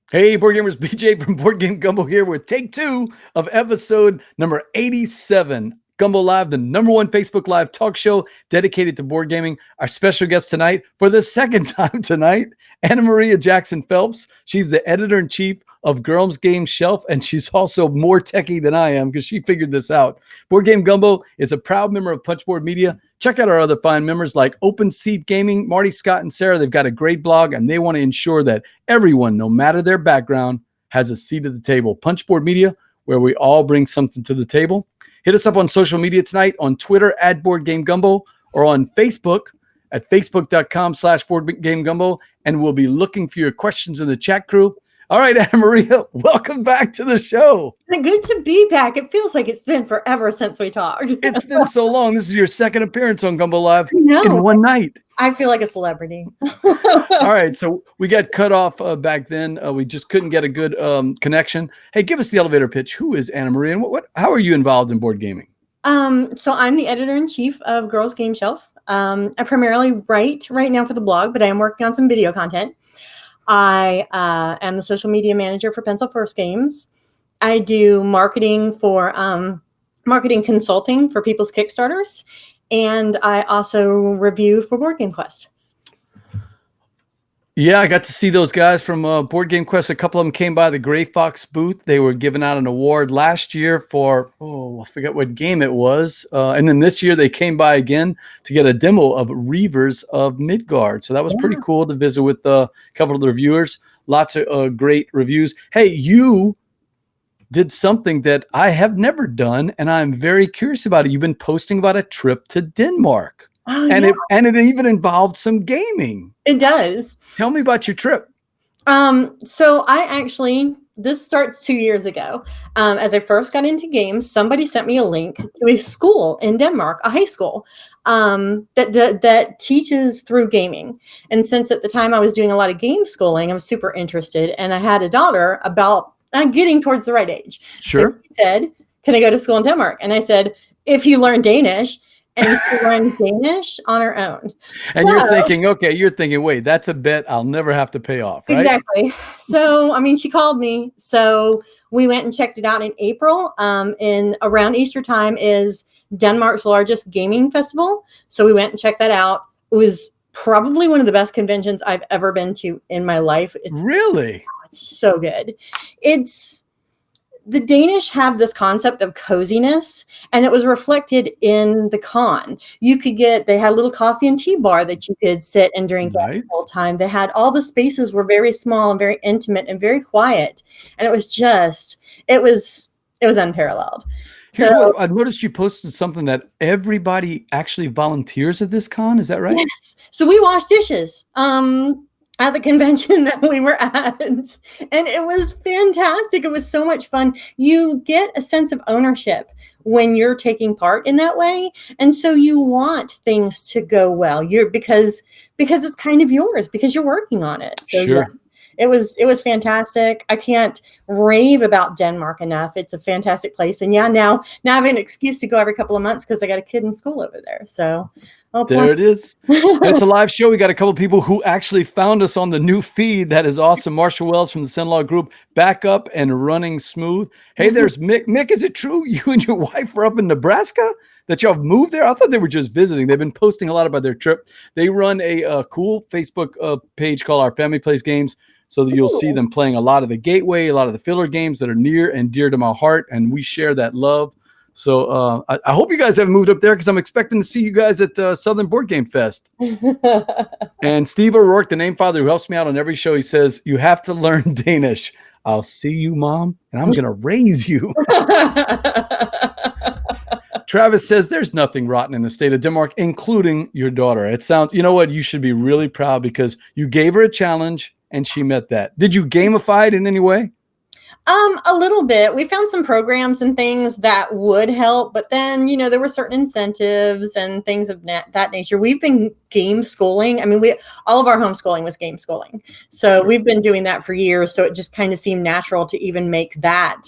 Hey, board gamers, BJ from Board Game Gumbo here with take 2 of episode number 87. Gumbo Live, the #1 Facebook Live talk show dedicated to board gaming. Our special guest tonight, for the second time tonight, AnnaMaria Jackson Phelps. She's the editor-in-chief of Girls Game Shelf, and she's also more techie than I am because she figured this out. Board Game Gumbo is a proud member of Punchboard Media. Check out our other fine members like Open Seat Gaming, Marty, Scott, and Sarah. They've got a great blog, and they want to ensure that everyone, no matter their background, has a seat at the table. Punchboard Media, where we all bring something to the table. Hit us up on social media tonight on Twitter at Board Game Gumbo or on Facebook at facebook.com/Board Game Gumbo, and we'll be looking for your questions in the chat crew. All right, AnnaMaria, welcome back to the show. Good to be back. It feels like it's been forever since we talked. It's been so long. This is your second appearance on Gumbo Live No. in one night. I feel like a celebrity. All right, so we got cut off back then. We just couldn't get a good connection. Hey, give us the elevator pitch. Who is AnnaMaria, and how are you involved in board gaming? So I'm the editor-in-chief of Girls Game Shelf. I primarily write right now for the blog, but I am working on some video content. I am the social media manager for Pencil First Games. I do marketing for marketing consulting for people's Kickstarters, and I also review for Board Game Quest. Yeah, I got to see those guys from Board Game Quest. A couple of them came by the Gray Fox booth. They were giving out an award last year for, I forget what game it was. And then this year they came by again to get a demo of Reavers of Midgard. So that was pretty cool to visit with a couple of the reviewers. Lots of great reviews. Hey, you did something that I have never done, and I'm very curious about it. You've been posting about a trip to Denmark. Oh, And yeah. it even involved some gaming. It does. Tell me about your trip. So this starts 2 years ago. As I first got into games, somebody sent me a link to a school in Denmark, a high school, that teaches through gaming. And since at the time I was doing a lot of game schooling, I was super interested, and I had a daughter about getting towards the right age. Sure. So he said, "Can I go to school in Denmark?" And I said, "If you learn Danish." And she learned Danish on her own. And you're thinking, wait, that's a bet I'll never have to pay off, right? Exactly. So, she called me. So we went and checked it out in April. In around Easter time is Denmark's largest gaming festival. So we went and checked that out. It was probably one of the best conventions I've ever been to in my life. It's so good. The Danish have this concept of coziness, and it was reflected in the con. They had a little coffee and tea bar that you could sit and drink at the whole time. They had all the spaces were very small and very intimate and very quiet. And it was unparalleled. Here's what I noticed: you posted something that everybody actually volunteers at this con. Is that right? Yes. So we washed dishes. At the convention that we were at. And it was fantastic. It was so much fun. You get a sense of ownership when you're taking part in that way. And so you want things to go well. Because it's kind of yours, because you're working on it. So sure. Yeah, it was fantastic. I can't rave about Denmark enough. It's a fantastic place. And yeah, now I have an excuse to go every couple of months because I got a kid in school over there. So there it is. It's a live show. We got a couple of people who actually found us on the new feed. That is awesome. Marshall Wells from the Senlaw Group, back up and running smooth. Hey, there's Mick. Mick, is it true you and your wife were up in Nebraska? That y'all moved there? I thought they were just visiting. They've been posting a lot about their trip. They run a cool Facebook page called Our Family Plays Games, so that you'll see them playing a lot of the Gateway, a lot of the filler games that are near and dear to my heart, and we share that love. So I hope you guys haven't moved up there, because I'm expecting to see you guys at Southern Board Game Fest. And Steve O'Rourke, the name father who helps me out on every show, he says, you have to learn Danish. I'll see you, Mom, and I'm going to raise you. Travis says there's nothing rotten in the state of Denmark, including your daughter. It sounds, you know what? You should be really proud because you gave her a challenge and she met that. Did you gamify it in any way? A little bit. We found some programs and things that would help, but then, there were certain incentives and things of that nature. We've been game schooling. All of our homeschooling was game schooling. So we've been doing that for years. So it just kind of seemed natural to even make that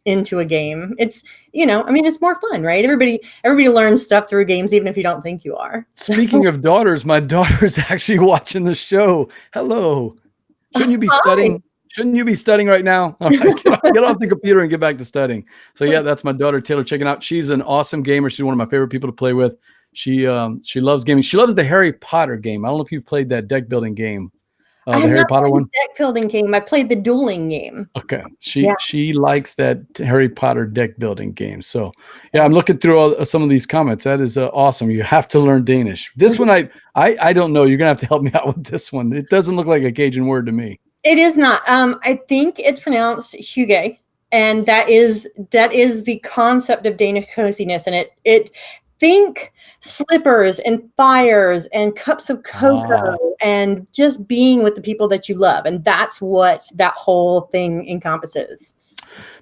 into a game. It's, it's more fun, right? Everybody learns stuff through games, even if you don't think you are. Speaking of daughters, my daughter's actually watching the show. Hello. Shouldn't you be studying? Shouldn't you be studying right now? All right, get off the computer and get back to studying. So yeah, that's my daughter Taylor. Checking out. She's an awesome gamer. She's one of my favorite people to play with. She loves gaming. She loves the Harry Potter game. I don't know if you've played that deck building game. I The have Harry not Potter played one. the deck building game. I played the dueling game. Okay, she likes that Harry Potter deck building game. So yeah, I'm looking through some of these comments. That is awesome. You have to learn Danish. This one I don't know. You're gonna have to help me out with this one. It doesn't look like a Cajun word to me. It is not. I think it's pronounced hygge, and that is the concept of Danish coziness, and it think slippers and fires and cups of cocoa and just being with the people that you love, and that's what that whole thing encompasses.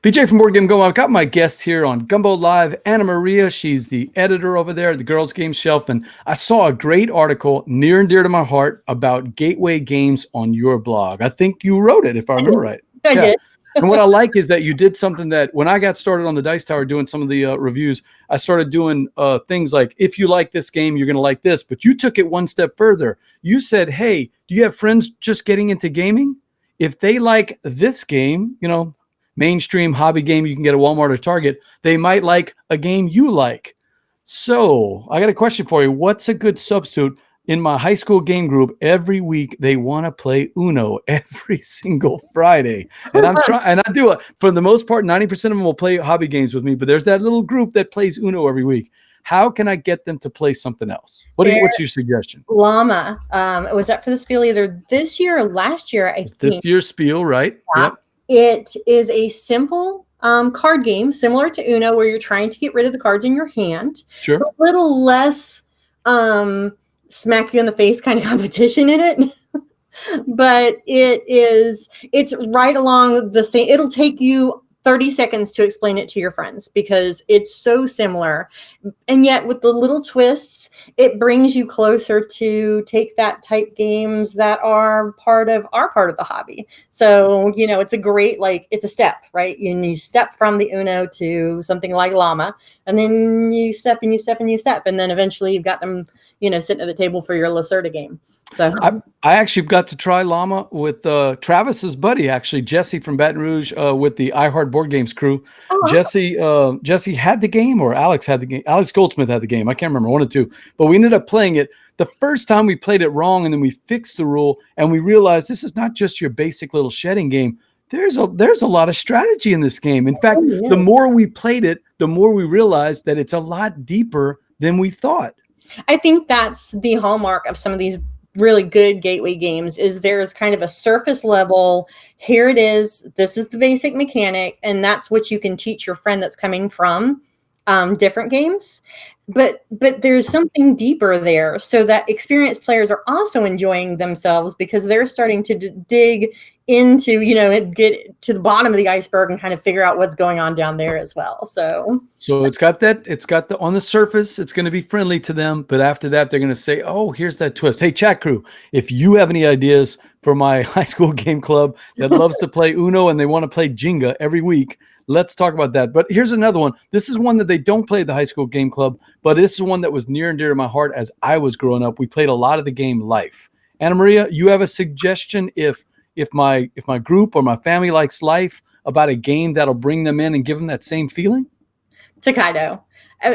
BJ from Board Game Gumbo. I've got my guest here on Gumbo Live, AnnaMaria. She's the editor over there at the Girls Game Shelf. And I saw a great article near and dear to my heart about gateway games on your blog. I think you wrote it, if I remember right. I did. And what I like is that you did something that when I got started on the Dice Tower doing some of the reviews, I started doing things like, if you like this game, you're going to like this. But you took it one step further. You said, hey, do you have friends just getting into gaming? If they like this game, you know, mainstream hobby game you can get at Walmart or Target, they might like a game you like. So I got a question for you. What's a good substitute? In my high school game group, every week they want to play Uno every single Friday. And I'm trying, and I do it for the most part. 90% of them will play hobby games with me, but there's that little group that plays Uno every week. How can I get them to play something else? What's your suggestion? Llama. It was up for the spiel either this year or last year, I think. This year's spiel, right? Yeah. Yep. It is a simple card game, similar to Uno, where you're trying to get rid of the cards in your hand. Sure. A little less smack you in the face kind of competition in it. But it's right along the same. It'll take you 30 seconds to explain it to your friends because it's so similar. And yet with the little twists, it brings you closer to take that type games that are part of the hobby. So, you know, it's a great, it's a step, right? You step from the Uno to something like Llama, and then you step and you step and you step. And then eventually you've got them, you know, sitting at the table for your Lacerda game. So I actually got to try Llama with Travis's buddy, actually, Jesse from Baton Rouge, with the iHeart Board Games crew. Oh, Jesse had the game, or Alex had the game. Alex Goldsmith had the game. I can't remember, one or two. But we ended up playing it. The first time we played it wrong, and then we fixed the rule, and we realized this is not just your basic little shedding game. There's a lot of strategy in this game. In fact, the more we played it, the more we realized that it's a lot deeper than we thought. I think that's the hallmark of some of these really good gateway games is there's kind of a surface level. Here it is. This is the basic mechanic. And that's what you can teach your friend that's coming from different games. But there's something deeper there so that experienced players are also enjoying themselves because they're starting to dig into, you know, get to the bottom of the iceberg and kind of figure out what's going on down there as well. So it's got the on the surface, it's going to be friendly to them. But after that, they're going to say, oh, here's that twist. Hey, chat crew, if you have any ideas for my high school game club that loves to play Uno and they want to play Jenga every week, let's talk about that. But here's another one. This is one that they don't play at the high school game club, but this is one that was near and dear to my heart as I was growing up. We played a lot of the game Life. AnnaMaria, you have a suggestion if my group or my family likes Life about a game that'll bring them in and give them that same feeling? Takedo.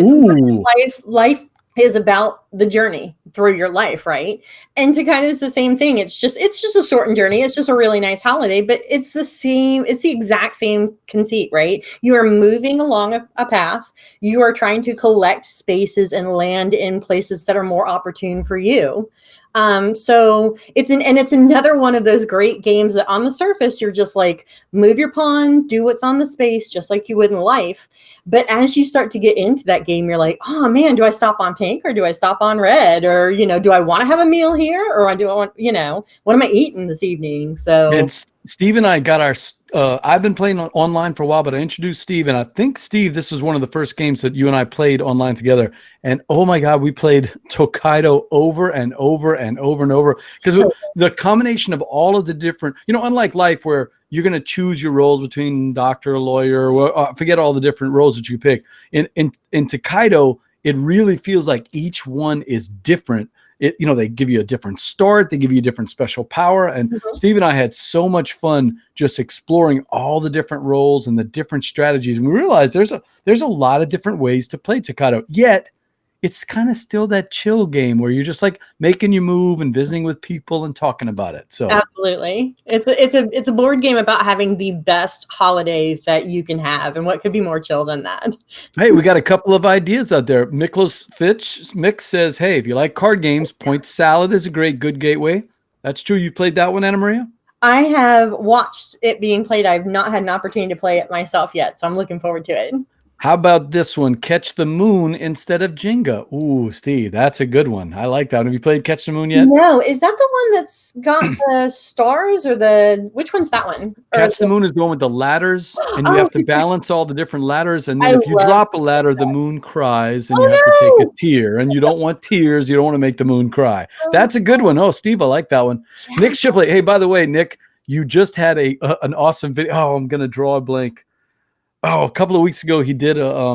Ooh. Life is about the journey through your life, right? And Takedo is the same thing. It's just a shortened journey. It's just a really nice holiday, but it's the exact same conceit, right? You are moving along a path. You are trying to collect spaces and land in places that are more opportune for you. So it's another one of those great games that on the surface, you're just like, move your pawn, do what's on the space, just like you would in Life. But as you start to get into that game, you're like, oh man, do I stop on pink or do I stop on red? Or, you know, do I want to have a meal here? Or do I want, you know, what am I eating this evening? So and Steve and I got our, I've been playing online for a while, but I introduced Steve, and I think, Steve, this was one of the first games that you and I played online together. And oh my God, we played Tokaido over and over and over and over. Because the combination of all of the different, you know, unlike Life where you're going to choose your roles between doctor, lawyer, forget all the different roles that you pick. In Tokaido, it really feels like each one is different. they give you a different start, they give you a different special power. And Steve and I had so much fun just exploring all the different roles and the different strategies. And we realized there's a lot of different ways to play Tocado, yet it's kind of still that chill game where you're just like making your move and visiting with people and talking about it. So absolutely, it's a board game about having the best holiday that you can have, and what could be more chill than that? Hey, we got a couple of ideas out there. Mick says, hey, if you like card games, Point Salad is a good gateway. That's true. You've played that one, AnnaMaria? I have watched it being played. I've not had an opportunity to play it myself yet, so I'm looking forward to it. How about this one? Catch the Moon instead of Jenga. Ooh, Steve, that's a good one. I like that one. Have you played Catch the Moon yet? No. Is that the one that's got the stars, or which one's that one? Catch the Moon is the one with the ladders, and you have to balance all the different ladders. And then if you drop a ladder, the moon cries, and you have to take a tear. And you don't want tears. You don't want to make the moon cry. That's a good one. Oh, Steve, I like that one. Yeah. Nick Shipley. Hey, by the way, Nick, you just had an awesome video. Oh, I'm going to draw a blank. Oh, a couple of weeks ago, he did a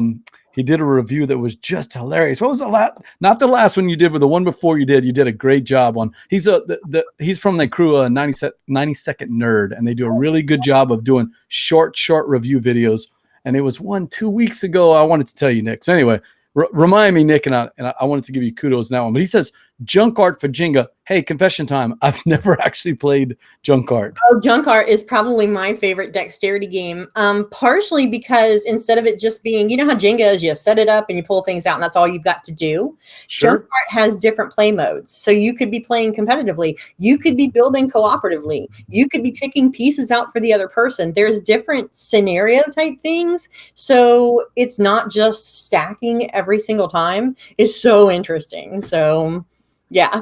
review that was just hilarious. What was the last? Not the last one you did, but the one before you did. You did a great job on. He's from the crew, 90 Second Nerd, and they do a really good job of doing short review videos. And it was 2 weeks ago. I wanted to tell you, Nick. So anyway, remind me, Nick, and I wanted to give you kudos on that one. But he says junk art for Jenga. Hey, confession time. I've never actually played junk art. Oh, junk art is probably my favorite dexterity game. Partially because instead of it just being, you know how Jenga is, you set it up and you pull things out and that's all you've got to do. Sure. Junk art has different play modes. So you could be playing competitively. You could be building cooperatively. You could be picking pieces out for the other person. There's different scenario type things. So it's not just stacking every single time. It's so interesting. So yeah.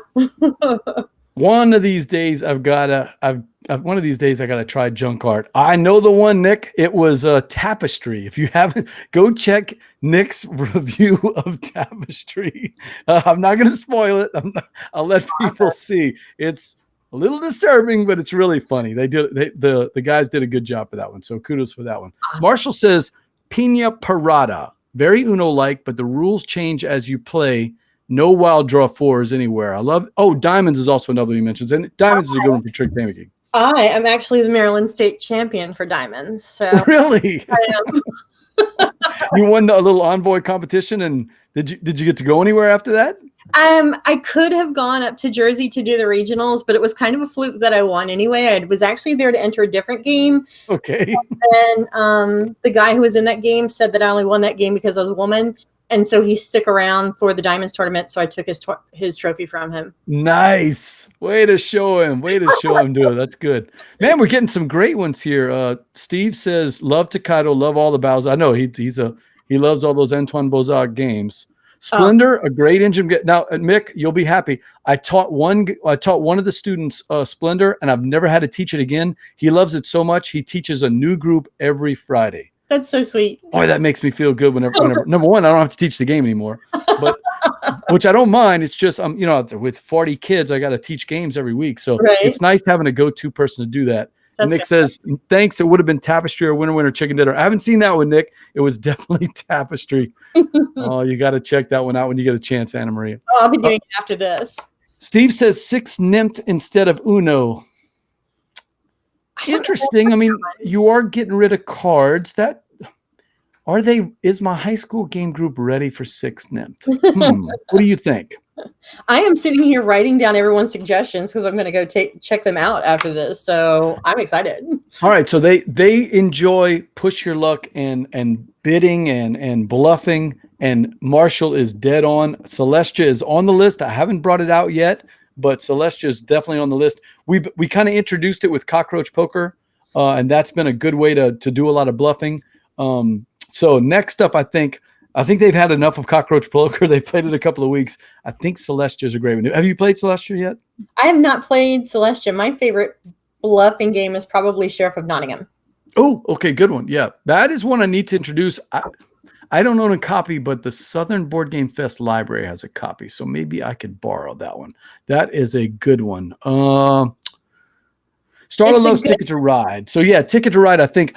One of these days I gotta try junk art. I know the one, Nick. It was Tapestry. If you haven't, go check Nick's review of Tapestry. I'm not gonna spoil it. I'll let people see. It's a little disturbing, but it's really funny. The guys did a good job for that one. So kudos for that one. Marshall says Pina Parada, very Uno-like, but the rules change as you play. No wild draw fours anywhere. I love. Oh, Diamonds is also another he mentions, and Diamonds is a good one for trick panicking. I am actually the Maryland State champion for Diamonds. So really, I am. You won a little envoy competition, and did you get to go anywhere after that? I could have gone up to Jersey to do the regionals, but it was kind of a fluke that I won anyway. I was actually there to enter a different game. Okay. And the guy who was in that game said that I only won that game because I was a woman. And so he stuck around for the Diamonds tournament. So I took his trophy from him. Nice. Way to show him. Dude. That's good. Man, we're getting some great ones here. Steve says, love Tocado, love all the Bowser. I know he loves all those Antwan Bozog games. Splendor, a great engine. Now, Mick, you'll be happy. I taught one of the students Splendor, and I've never had to teach it again. He loves it so much. He teaches a new group every Friday. That's so sweet. Boy, that makes me feel good whenever number one, I don't have to teach the game anymore, but which I don't mind. It's just with 40 kids, I got to teach games every week. So It's nice having a go-to person to do that. Nick says, thanks. It would have been Tapestry or Winner Chicken Dinner. I haven't seen that one, Nick. It was definitely Tapestry. Oh, you got to check that one out when you get a chance, AnnaMaria. Oh, I'll be doing it after this. Steve says 6 Nymph instead of Uno. Interesting. I mean, you are getting rid of cards. Is my high school game group ready for 6 Nymph? What do you think? I am sitting here writing down everyone's suggestions because I'm going to go check them out after this. So I'm excited. All right. So they enjoy push your luck and bidding and bluffing. And Marshall is dead on. Celestia is on the list. I haven't brought it out yet, but Celestia is definitely on the list. We kind of introduced it with Cockroach Poker, and that's been a good way to do a lot of bluffing. So next up, I think they've had enough of Cockroach Poker. They played it a couple of weeks. I think Celestia is a great one. Have you played Celestia yet? I have not played Celestia. My favorite bluffing game is probably Sheriff of Nottingham. Oh, okay, good one. Yeah, that is one I need to introduce. I don't own a copy, but the Southern Board Game Fest library has a copy, so maybe I could borrow that one. That is a good one. Starla loves Ticket to Ride. So yeah, Ticket to Ride. I think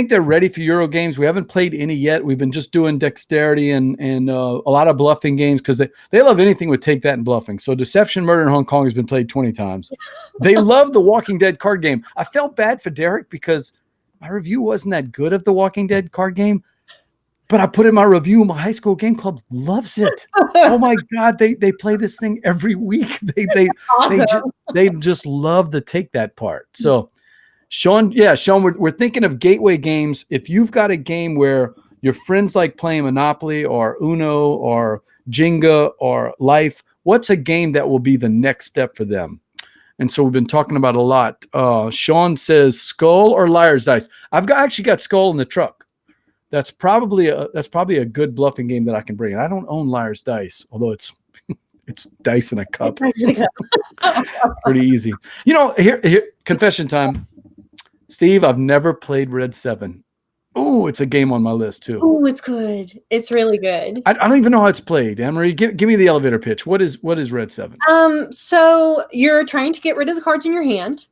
they're ready for Euro games. We haven't played any yet. We've been just doing dexterity and a lot of bluffing games because they love anything with take that and bluffing. So Deception, Murder in Hong Kong has been played 20 times. They love the Walking Dead card game. I felt bad for Derek because my review wasn't that good of the Walking Dead card game. But I put in my review, my high school game club loves it. Oh my God, they play this thing every week. They just love the take that part. So Sean, we're thinking of gateway games. If you've got a game where your friends like playing Monopoly or Uno or Jenga or Life, what's a game that will be the next step for them? And so we've been talking about a lot. Sean says Skull or Liar's Dice. I've actually got Skull in the truck. That's probably a good bluffing game that I can bring. And I don't own Liar's Dice, although it's dice in a cup. Pretty easy. Here, confession time. Steve, I've never played Red 7. Oh, it's a game on my list too. Oh, it's good. It's really good. I don't even know how it's played. AnnaMaria, give me the elevator pitch. What is Red 7? So you're trying to get rid of the cards in your hand.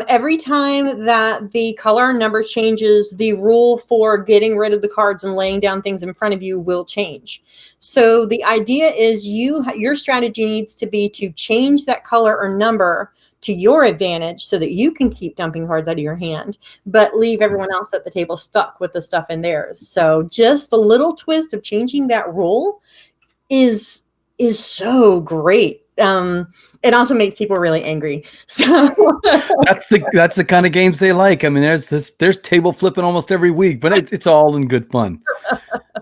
Every time that the color and number changes, the rule for getting rid of the cards and laying down things in front of you will change. So the idea is your strategy needs to be to change that color or number to your advantage so that you can keep dumping cards out of your hand, but leave everyone else at the table stuck with the stuff in theirs. So just the little twist of changing that rule is so great. It also makes people really angry. So that's the kind of games they like. I mean, there's table flipping almost every week, but it's all in good fun.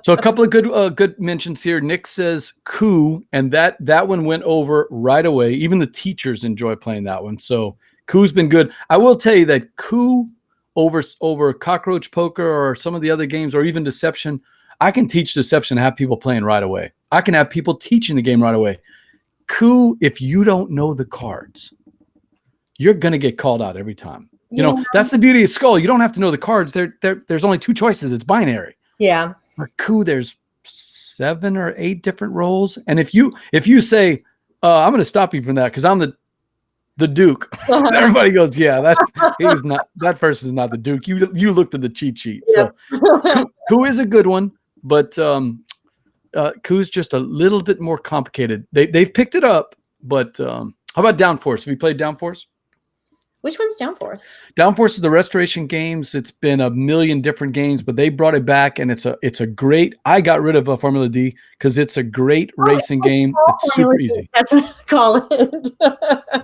So a couple of good mentions here. Nick says Coup, and that one went over right away. Even the teachers enjoy playing that one. So Coup's been good. I will tell you that Coup over Cockroach Poker or some of the other games, or even Deception, I can teach Deception and have people playing right away. I can have people teaching the game right away. Coup, if you don't know the cards, you're going to get called out every time. That's the beauty of Skull. You don't have to know the cards. There's only two choices. It's binary. Yeah. For Coup, there's 7 or 8 different roles. And if you say, I'm going to stop you from that because I'm the Duke, everybody goes, yeah, that person's not the Duke. You looked at the cheat sheet. Yeah. So Coup is a good one, but Coup's just a little bit more complicated. They've picked it up, but how about Downforce? Have you played Downforce? Which one's Downforce? Downforce is the Restoration Games. It's been a million different games, but they brought it back, and it's a great. I got rid of Formula D because it's a great racing game. It's super easy. That's what I call it.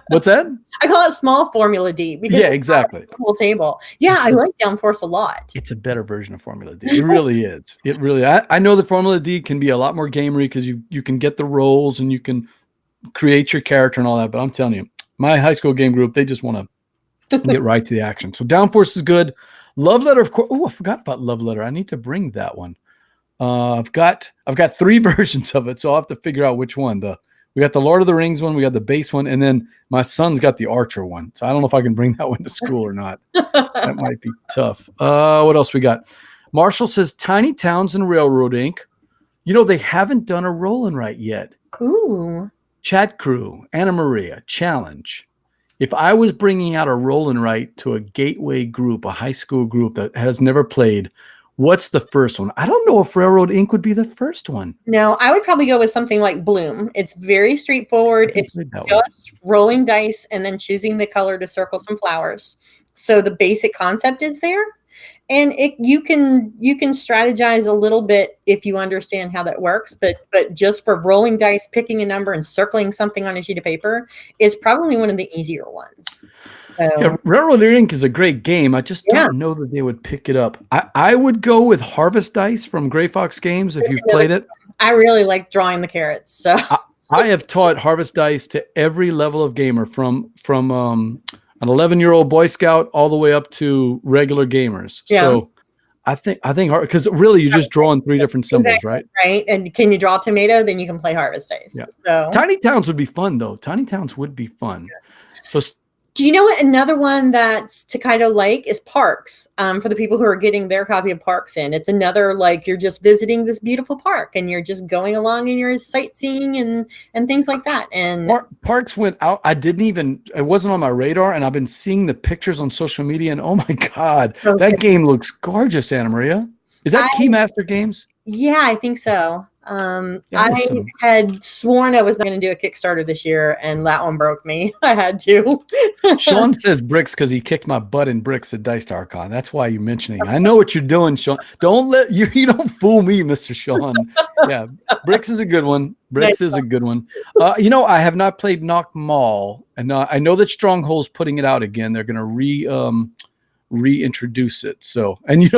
What's that? I call it small Formula D. Because exactly. The whole table. Yeah, I like Downforce a lot. It's a better version of Formula D. It really is. It really. I know the Formula D can be a lot more gamery because you can get the roles and you can create your character and all that. But I'm telling you, my high school game group, they just want to get right to the action. So Downforce is good. Love Letter, of course. Oh, I forgot about Love Letter. I need to bring that one. I've got 3 versions of it, so I'll have to figure out which one. We got the Lord of the Rings one, we got the base one, and then my son's got the Archer one. So I don't know if I can bring that one to school or not. That might be tough. What else we got? Marshall says Tiny Towns and Railroad Inc. They haven't done a roll and write yet. Ooh. Chat Crew, AnnaMaria, Challenge. If I was bringing out a roll and write to a gateway group, a high school group that has never played, what's the first one? I don't know if Railroad Inc. would be the first one. No, I would probably go with something like Bloom. It's very straightforward. It's just rolling dice and then choosing the color to circle some flowers. So the basic concept is there. And you can strategize a little bit if you understand how that works, but just for rolling dice, picking a number, and circling something on a sheet of paper is probably one of the easier ones. So, yeah, Railroad Inc. is a great game. I just don't know that they would pick it up. I would go with Harvest Dice from Gray Fox Games if you've played it. I really like drawing the carrots. So I have taught Harvest Dice to every level of gamer from an 11-year-old Boy Scout all the way up to regular gamers. Yeah. So I think because really you're just drawing 3 different symbols, right? Right. And can you draw a tomato? Then you can play Harvest Dice. Yeah. So Tiny Towns would be fun though. Tiny Towns would be fun. So Do you know what? Another one that's Takedo like is Parks. For the people who are getting their copy of Parks in, it's another like you're just visiting this beautiful park and you're just going along and you're sightseeing and things like that. And Parks went out. It wasn't on my radar, and I've been seeing the pictures on social media, and oh my God, that game looks gorgeous, AnnaMaria. Is that Keymaster Games? Yeah, I think so. Awesome. I had sworn I was not going to do a Kickstarter this year, and that one broke me. I had to. Sean says bricks because he kicked my butt in bricks at Dice Tower Con. That's why you're mentioning. I know what you're doing, Sean. Don't don't fool me, Mr. Sean. Yeah, bricks is a good one. Bricks is a good one. I have not played Knock Mall, and I know that Stronghold's putting it out again. They're going to reintroduce it. So, and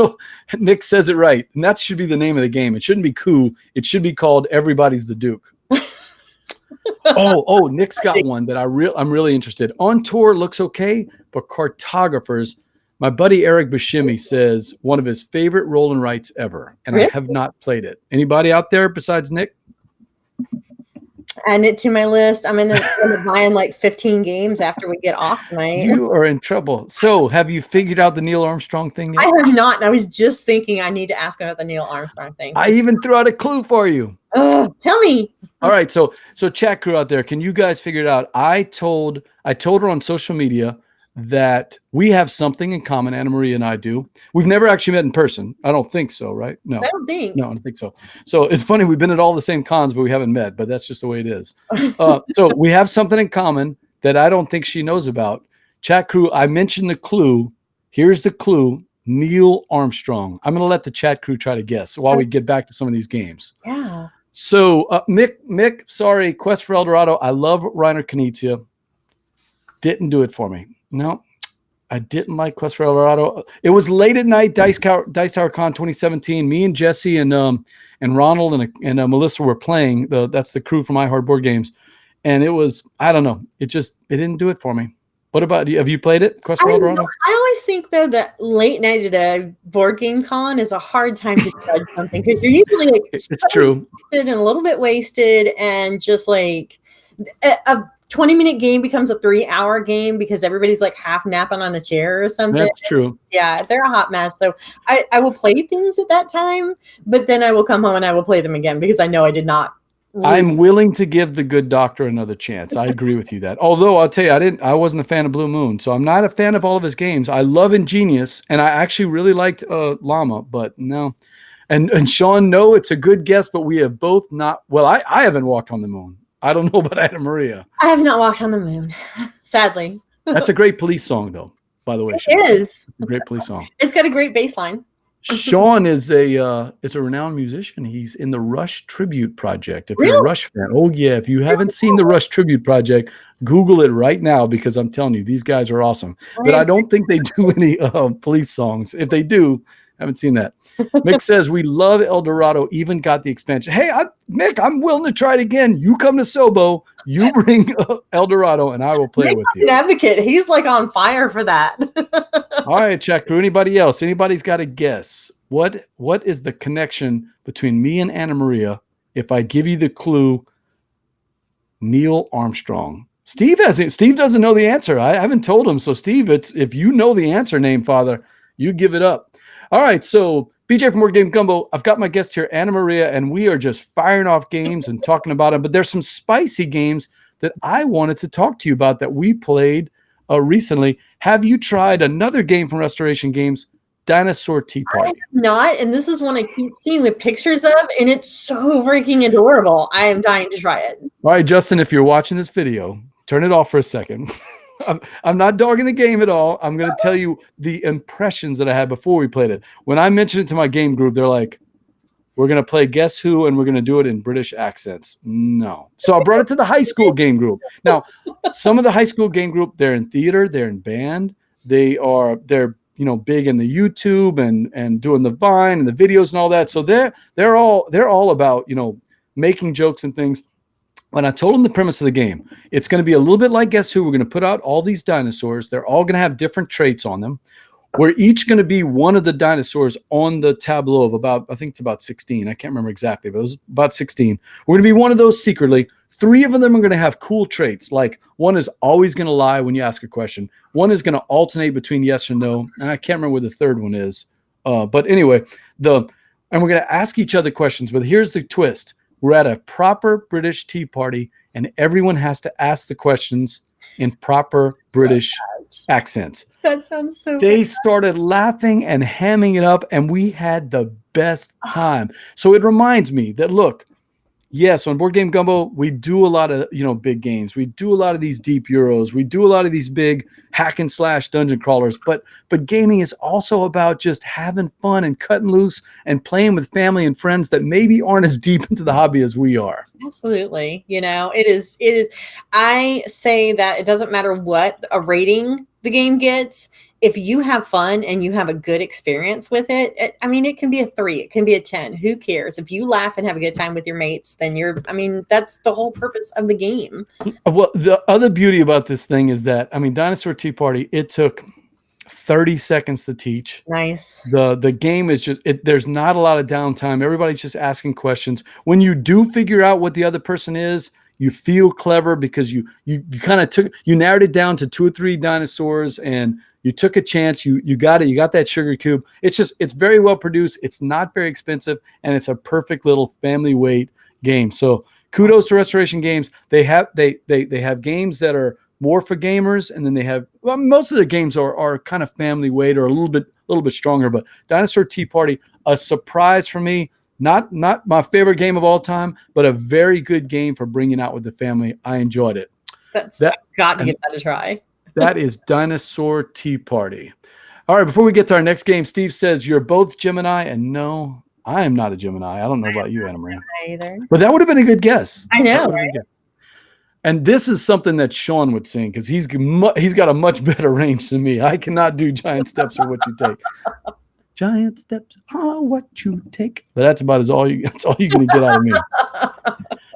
Nick says it right, and that should be the name of the game. It shouldn't be Coup. It should be called Everybody's the Duke. Nick's got one that I'm really interested. On Tour looks okay, but Cartographers, my buddy Eric Buscemi says one of his favorite roll and writes ever, and I have not played it. Anybody out there besides Nick? Add it to my list. I'm gonna end up buying like 15 games after we get off tonight. You are in trouble. So, have you figured out the Neil Armstrong thing yet? I have not. And I was just thinking I need to ask about the Neil Armstrong thing. I even threw out a clue for you. Tell me. All right. So chat crew out there, can you guys figure it out? I told her on social media that we have something in common. AnnaMaria and I do. We've never actually met in person. I don't think so, right? No, I don't think. No, I don't think so. So it's funny. We've been at all the same cons, but we haven't met. But that's just the way it is. So we have something in common that I don't think she knows about. Chat crew, I mentioned the clue. Here's the clue. Neil Armstrong. I'm going to let the chat crew try to guess while we get back to some of these games. Yeah. So Mick, sorry. Quest for El Dorado. I love Reiner Knizia. Didn't do it for me. No, I didn't like Quest for El Dorado. It was late at night, Dice Tower Con 2017. Me and Jesse and Ronald and Melissa were playing. That's the crew from iHeart Board Games, and it was, I don't know. It didn't do it for me. What about you? Have you played it, Quest for El Dorado? I always think though that late night at a board game con is a hard time to judge something because you're usually like it's true and a little bit wasted, and just like a 20-minute game becomes a 3-hour game because everybody's like half napping on a chair or something. That's true. Yeah, they're a hot mess. So I will play things at that time, but then I will come home and I will play them again because I know I did not. I'm willing to give The Good Doctor another chance. I agree with you that. Although I'll tell you, I wasn't a fan of Blue Moon, so I'm not a fan of all of his games. I love Ingenious, and I actually really liked Llama, but no. And Sean, no, it's a good guess, but we have both not. Well, I haven't walked on the moon. I don't know about AnnaMaria. I have not walked on the moon, sadly. That's a great Police song, though, by the way. It is. It's a great Police song. It's got a great bass line. Sean is a renowned musician. He's in the Rush Tribute Project. If you're a Rush fan, oh yeah. If you haven't seen the Rush Tribute Project, Google it right now because I'm telling you, these guys are awesome. But I don't think they do any Police songs. If they do, I haven't seen that. Mick says we love El Dorado. Even got the expansion. Hey, Mick, I'm willing to try it again. You come to Sobo, you bring El Dorado, and I will play Mick's with you. An advocate. He's like on fire for that. All right, check for anybody else. Anybody's got a guess. What is the connection between me and AnnaMaria if I give you the clue Neil Armstrong? Steve doesn't know the answer. I haven't told him. So Steve, if you know the answer, name father, you give it up. All right, so BJ from Board Game Gumbo, I've got my guest here, AnnaMaria, and we are just firing off games and talking about them. But there's some spicy games that I wanted to talk to you about that we played recently. Have you tried another game from Restoration Games, Dinosaur Tea Party? I have not, and this is one I keep seeing the pictures of, and it's so freaking adorable. I am dying to try it. All right, Justin, if you're watching this video, turn it off for a second. I'm not dogging the game at all. I'm going to tell you the impressions that I had before we played it. When I mentioned it to my game group, they're like, we're going to play Guess Who, and we're going to do it in British accents. No. So I brought it to the high school game group. Now, some of the high school game group, they're in theater, they're in band, they're big in the YouTube and doing the Vine and the videos and all that. So they're all about, making jokes and things. When I told them the premise of the game, it's going to be a little bit like Guess Who. We're going to put out all these dinosaurs. They're all going to have different traits on them. We're each going to be one of the dinosaurs on the tableau of I think it's about 16. I can't remember exactly, but it was about 16. We're going to be one of those secretly. 3 of them are going to have cool traits. Like one is always going to lie when you ask a question. One is going to alternate between yes or no. And I can't remember what the third one is. But anyway, and we're going to ask each other questions. But here's the twist. We're at a proper British tea party, and everyone has to ask the questions in proper British accents. That sounds so They good. started laughing and hamming it up, and we had the best time. So it reminds me that, look, yes, on Board Game Gumbo, we do a lot of, big games. We do a lot of these deep Euros. We do a lot of these big hack and slash dungeon crawlers. But gaming is also about just having fun and cutting loose and playing with family and friends that maybe aren't as deep into the hobby as we are. Absolutely. It is. I say that it doesn't matter what a rating the game gets. If you have fun and you have a good experience with it, it can be a 3, it can be a 10. Who cares? If you laugh and have a good time with your mates, then that's the whole purpose of the game. Well, the other beauty about this thing is that, Dinosaur Tea Party, it took 30 seconds to teach. Nice. The game is just, there's not a lot of downtime. Everybody's just asking questions. When you do figure out what the other person is, you feel clever because you kind of narrowed it down to 2 or 3 dinosaurs, and you took a chance. You got it. You got that sugar cube. It's very well produced. It's not very expensive, and it's a perfect little family weight game. So kudos to Restoration Games. They have games that are more for gamers, and then they have, most of their games are kind of family weight or a little bit stronger. But Dinosaur Tea Party, a surprise for me. Not my favorite game of all time, but a very good game for bringing out with the family. I enjoyed it. Got to give that a try. That is Dinosaur Tea Party. All right, before we get to our next game, Steve says you're both Gemini, and no, I am not a Gemini. I don't know about you, AnnaMaria. Either. But that would have been a good guess. I know, right? And this is something that Sean would sing because he's got a much better range than me. I cannot do giant steps or what you take. Giant steps are what you take. But that's about all you're going to get out of me.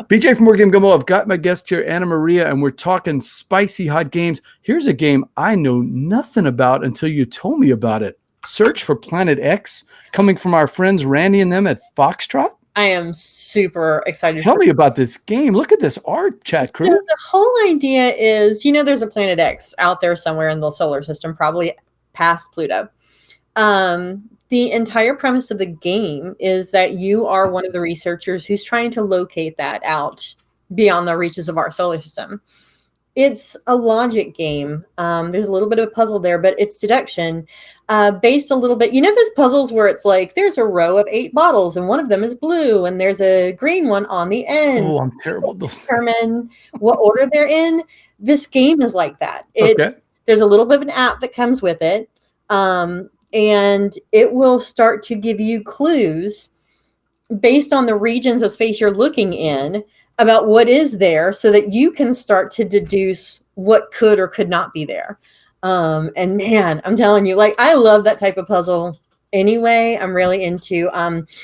BJ from Board Game Gumbo, I've got my guest here, AnnaMaria, and we're talking spicy hot games. Here's a game I know nothing about until you told me about it. Search for Planet X, coming from our friends Randy and them at FoxTrot. I am super excited. Tell me about this game. Look at this art, chat crew. So the whole idea is, there's a Planet X out there somewhere in the solar system, probably past Pluto. The entire premise of the game is that you are one of the researchers who's trying to locate that out beyond the reaches of our solar system. It's a logic game. There's a little bit of a puzzle there, but it's deduction based a little bit. Those puzzles where it's like there's a row of 8 bottles and one of them is blue and there's a green one on the end. Oh, I'm terrible. Determine what order they're in. This game is like that. Okay. There's a little bit of an app that comes with it. And it will start to give you clues based on the regions of space you're looking in about what is there so that you can start to deduce what could or could not be there. And man, I'm telling you, I love that type of puzzle anyway. I'm really into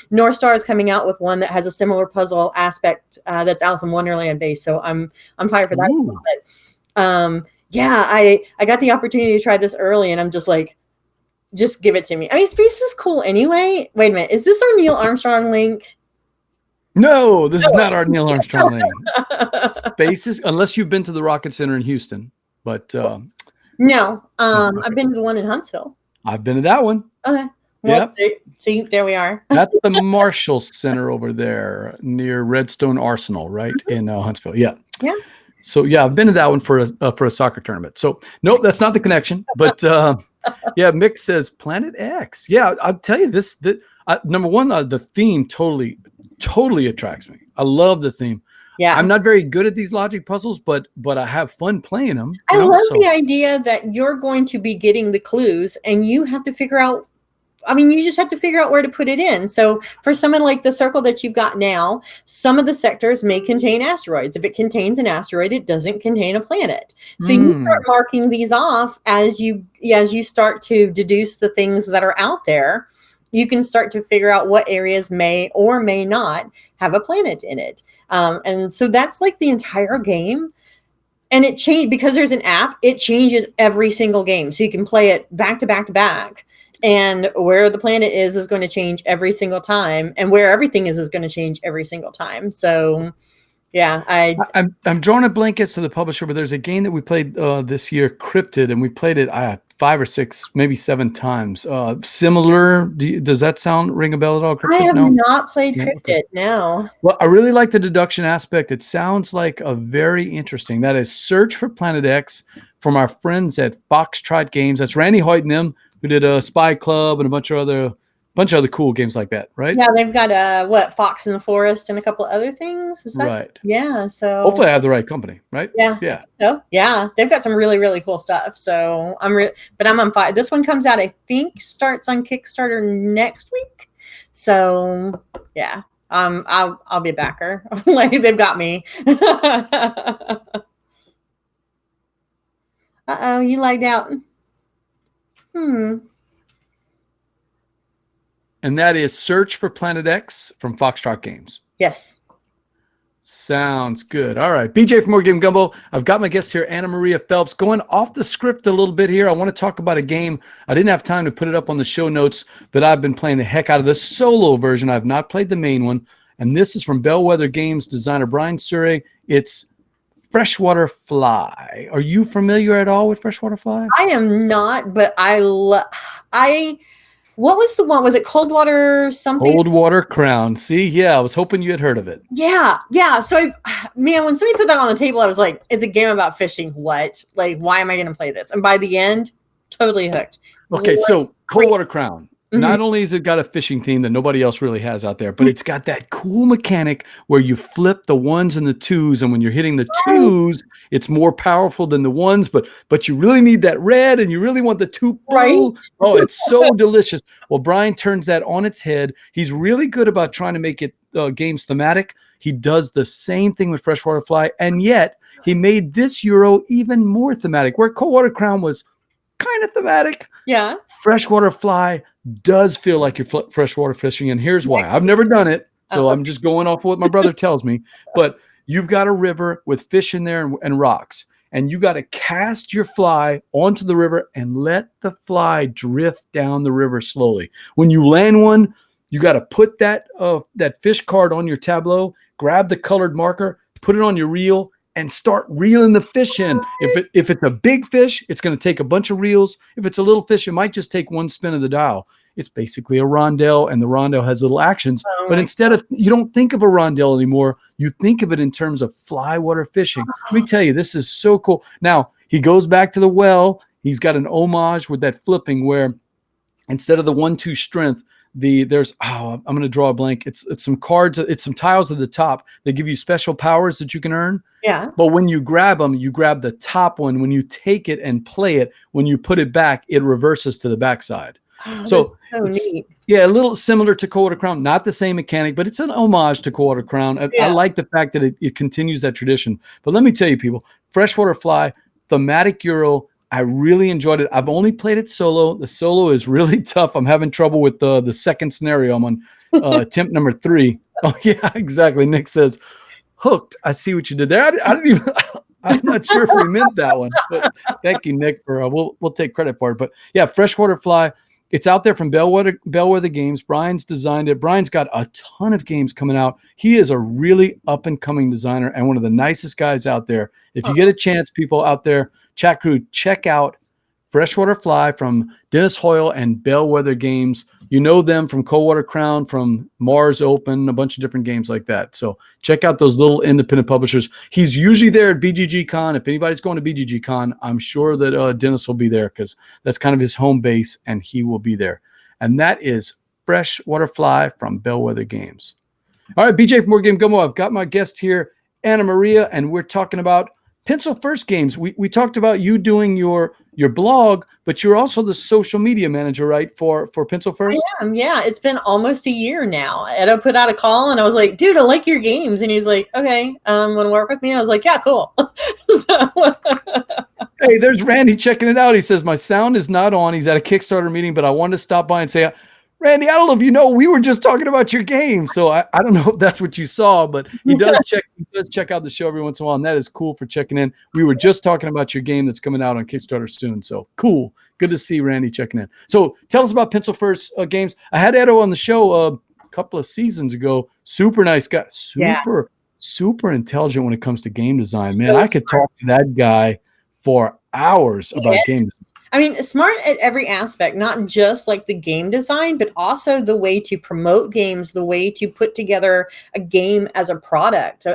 North Star is coming out with one that has a similar puzzle aspect that's Alice in Wonderland based. So I'm fired for that. Ooh. But yeah, I got the opportunity to try this early and I'm just like, just give it to me. Space is cool anyway. Wait a minute. Is this our Neil Armstrong link? No, this is not our Neil Armstrong link. Space is, unless you've been to the Rocket Center in Houston. But no, I've been to the one in Huntsville. I've been to that one. Okay. Well, see, there we are. That's the Marshall Center over there near Redstone Arsenal, right? In Huntsville. Yeah. Yeah. So yeah, I've been to that one for a soccer tournament. So nope, that's not the connection. But yeah, Mick says Planet X. Yeah, I'll tell you this. Number one, the theme totally attracts me. I love the theme. Yeah, I'm not very good at these logic puzzles, but I have fun playing them. I love the idea that you're going to be getting the clues, and you have to figure out. You just have to figure out where to put it in. So for someone like the circle that you've got now, some of the sectors may contain asteroids. If it contains an asteroid, it doesn't contain a planet. So you start marking these off as you start to deduce the things that are out there. You can start to figure out what areas may or may not have a planet in it. And so that's like the entire game. And it changed because there's an app. It changes every single game. So you can play it back to back to back. And where the planet is going to change every single time. And where everything is going to change every single time. So Yeah, I'm drawing a blank as to the publisher, but there's a game that we played this year, Cryptid, and we played it 5 or 6, maybe 7 times. Similar. Does that ring a bell at all? I Cryptid? have No. not played No? Cryptid. Okay. No. Well, I really like the deduction aspect. It sounds like a very interesting. That is Search for Planet X from our friends at FoxTrot Games. That's Randy Hoyt and them, who did a Spy Club and a bunch of other cool games like that, right? Yeah, they've got Fox in the Forest and a couple of other things. Is that right? Yeah. So hopefully I have the right company, right? Yeah. Yeah. So yeah, they've got some really, really cool stuff. So but I'm on fire. This one comes out, I think, starts on Kickstarter next week. So yeah, I'll be a backer. Like, they've got me. Uh-oh, you lagged out. And that is Search for Planet X from FoxTrot Games. Yes. Sounds good. All right. BJ from Board Game Gumbo. I've got my guest here, AnnaMaria Phelps. Going off the script a little bit here, I want to talk about a game. I didn't have time to put it up on the show notes, but I've been playing the heck out of the solo version. I've not played the main one. And this is from Bellwether Games designer Brian Surrey. It's Freshwater Fly. Are you familiar at all with Freshwater Fly? I am not, but what was the one? Was it Coldwater something? Coldwater Crown. See, yeah, I was hoping you had heard of it. Yeah. So, when somebody put that on the table, I was like, it's a game about fishing. What? Like, why am I going to play this? And by the end, totally hooked. Okay, so Coldwater Crown. Not only has it got a fishing theme that nobody else really has out there, but it's got that cool mechanic where you flip the 1s and the 2s, and when you're hitting the 2s, it's more powerful than the 1s, but you really need that red, and you really want the 2 blue. Right. Oh, it's so delicious. Well, Brian turns that on its head. He's really good about trying to make it games thematic. He does the same thing with Freshwater Fly, and yet he made this Euro even more thematic, where Coldwater Crown was kind of thematic. Yeah. Freshwater Fly does feel like you're freshwater fishing, and here's why. I've never done it, so I'm just going off of what my brother tells me. But you've got a river with fish in there and rocks, and you got to cast your fly onto the river and let the fly drift down the river slowly. When you land one, you got to put that fish card on your tableau, grab the colored marker, put it on your reel, and start reeling the fish in. If it's a big fish, it's going to take a bunch of reels. If it's a little fish, it might just take one spin of the dial. It's basically a rondelle, and the rondelle has little actions. But instead of, you don't think of a rondelle anymore, you think of it in terms of fly water fishing. Let me tell you, this is so cool. Now, he goes back to the well. He's got an homage with that flipping where instead of the 1-2 strength, I'm going to draw a blank. It's some cards. It's some tiles at the top. They give you special powers that you can earn. Yeah. But when you grab them, you grab the top one. When you take it and play it, when you put it back, it reverses to the backside. So neat. Yeah, a little similar to Coldwater Crown. Not the same mechanic, but it's an homage to Coldwater Crown. I like the fact that it continues that tradition. But let me tell you, people, Freshwater Fly, thematic Euro. I really enjoyed it. I've only played it solo. The solo is really tough. I'm having trouble with the second scenario. I'm on attempt number 3. Oh, yeah, exactly. Nick says, hooked. I see what you did there. I'm not sure if we meant that one. But thank you, Nick, for we'll take credit for it. But yeah, Freshwater Fly. It's out there from Bellwether Games. Brian's designed it. Brian's got a ton of games coming out. He is a really up-and-coming designer and one of the nicest guys out there. If you get a chance, people out there, chat crew, check out Freshwater Fly from Dennis Hoyle and Bellwether Games. You know them from Coldwater Crown, from Mars Open, a bunch of different games like that. So check out those little independent publishers. He's usually there at BGG Con. If anybody's going to BGG Con, I'm sure that Dennis will be there because that's kind of his home base, and he will be there. And that is Freshwater Fly from Bellwether Games. All right, BJ from Board Game Gumbo. I've got my guest here, AnnaMaria, and we're talking about Pencil First Games. We talked about you doing your blog, but you're also the social media manager, right, for Pencil First? I am, yeah. It's been almost a year now. Edo put out a call, and I was like, dude, I like your games. And he's like, okay, want to work with me? And I was like, yeah, cool. Hey, there's Randy checking it out. He says, my sound is not on. He's at a Kickstarter meeting, but I wanted to stop by and say, Randy, I don't know if you know, we were just talking about your game. So I don't know if that's what you saw, but he does check out the show every once in a while, and that is cool for checking in. We were just talking about your game that's coming out on Kickstarter soon. So cool. Good to see Randy checking in. So tell us about Pencil First Games. I had Edo on the show a couple of seasons ago. Super nice guy. super intelligent when it comes to game design. Man, So I could talk to that guy for hours about game design. I mean, smart at every aspect, not just like the game design, but also the way to promote games, the way to put together a game as a product.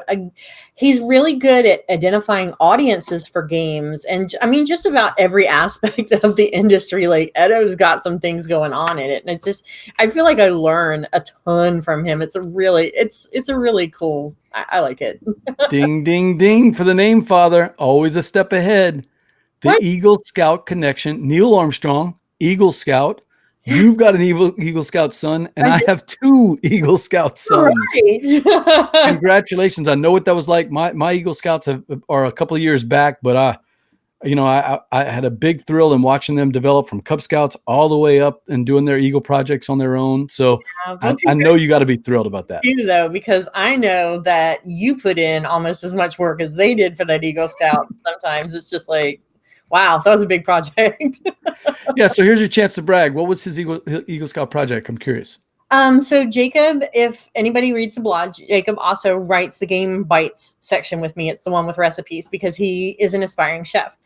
He's really good at identifying audiences for games. And I mean, just about every aspect of the industry. Like Edo's got some things going on in it. And I feel like I learn a ton from him. It's a really cool, I like it. Ding, ding, ding for the name father. Always a step ahead. The What? Eagle Scout connection. Neil Armstrong, Eagle Scout. You've got an Eagle Scout son, and I have 2 Eagle Scout sons. Right. Congratulations. I know what that was like. My Eagle Scouts are a couple of years back, but I had a big thrill in watching them develop from Cub Scouts all the way up and doing their Eagle projects on their own. So I know you got to be thrilled about that. Too, though, because I know that you put in almost as much work as they did for that Eagle Scout. Sometimes it's just like, wow, that was a big project. Yeah, so here's your chance to brag. What was his Eagle Scout project? I'm curious. So Jacob, if anybody reads the blog, Jacob also writes the Game Bites section with me. It's the one with recipes because he is an aspiring chef.